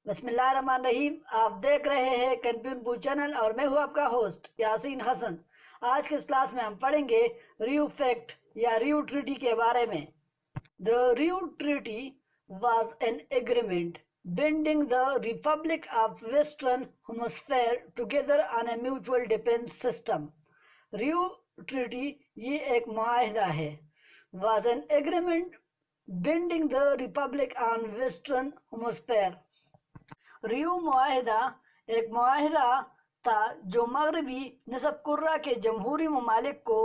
بسم اللہ الرحمن الرحیم. آپ دیکھ رہے ہیں کنفیوژن چینل اور میں ہوں آپ کا ہوسٹ یاسین حسن. آج کے اس کلاس میں ہم پڑھیں گے ریو فیکٹ یا ریو ٹریٹی کے بارے میں. The Rio Treaty was an agreement binding the Republic of Western Hemisphere together on a mutual defense system. Rio Treaty یہ ایک معاہدہ ہے. Was an agreement binding the Republic on Western Hemisphere. Rio معاہدہ ایک معاہدہ تھا جو مغربی نصف کرہ کے جمہوری ممالک کو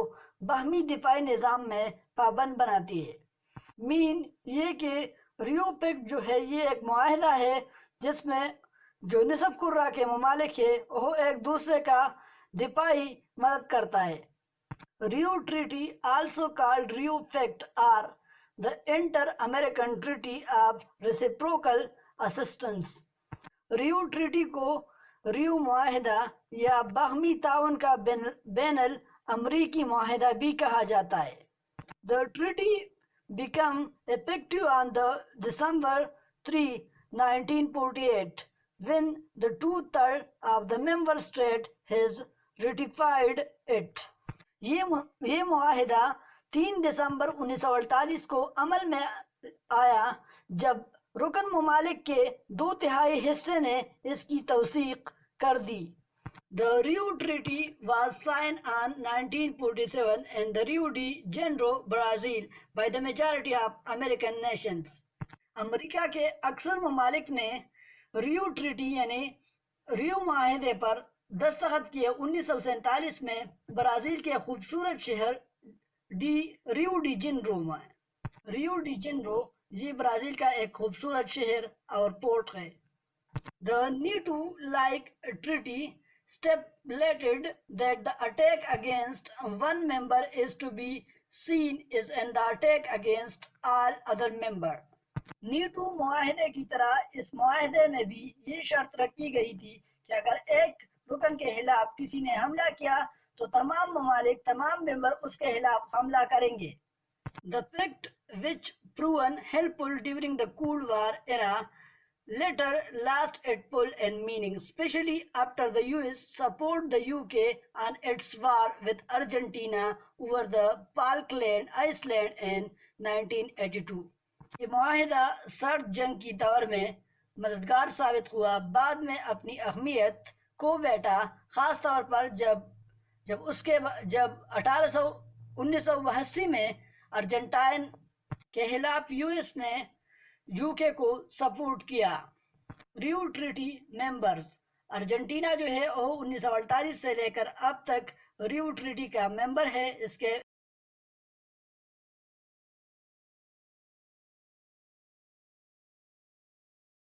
باہمی دفاعی نظام میں پابند بناتی ہے. مین یہ کہ ریو پیکٹ جو ہے یہ ایک معاہدہ ہے جس میں جو نصف کرہ کے ممالک ہے وہ ایک دوسرے کا دفاعی مدد کرتا ہے. Rio treaty also called Rio pact اور the Inter-American Treaty of Reciprocal Assistance. Rio treaty کو ریو معاہدہ یا باہمی تعاون کا بین الامریکی معاہدہ بھی کہا جاتا ہے. The treaty became effective on the December 3, 1948 when the 2/3 of the member state has ratified it. یہ معاہدہ 3 دسمبر 1948 کو عمل میں آیا جب رکن ممالک کے 2/3 حصے نے اس کی توثیق کر دی. The Rio Treaty was signed on 1947 in the Rio de Janeiro, Brazil by the majority of American nations. امریکہ کے اکثر ممالک نے ریو ٹریٹی یعنی ریو معاہدے پر دستخط کیے 1947 میں برازیل کے خوبصورت شہر ریو ڈی جنیرو میں. ریو ڈی جنیرو یہ برازیل کا ایک خوبصورت شہر اور پورٹ ہے. The NATO-like treaty stipulated that the attack against one member is to be seen as an attack against all other members. NATO معاہدے کی طرح اس معاہدے میں بھی یہ شرط رکھی گئی تھی کہ اگر ایک رکن کے خلاف کسی نے حملہ کیا تو تمام ممالک تمام ممبر اس کے خلاف حملہ کریں گے. The fact which proven helpful during the Cold War era later lost its pull and meaning, especially after the US supported the UK on its war with Argentina over the Falkland Islands in 1982. یہ معاہدہ سرد جنگ کی دور میں مددگار ثابت ہوا. بعد میں اپنی اہمیت کھو بیٹھا، خاص طور پر جب 1982 میں ارجنٹائن کے خلاف یو ایس نے یو کے کو سپورٹ کیا. ریو ٹریٹی ممبرز ارجنٹینا جو ہے وہ 1948 سے لے کر اب تک ریو ٹریٹی کا ممبر ہے. اس کے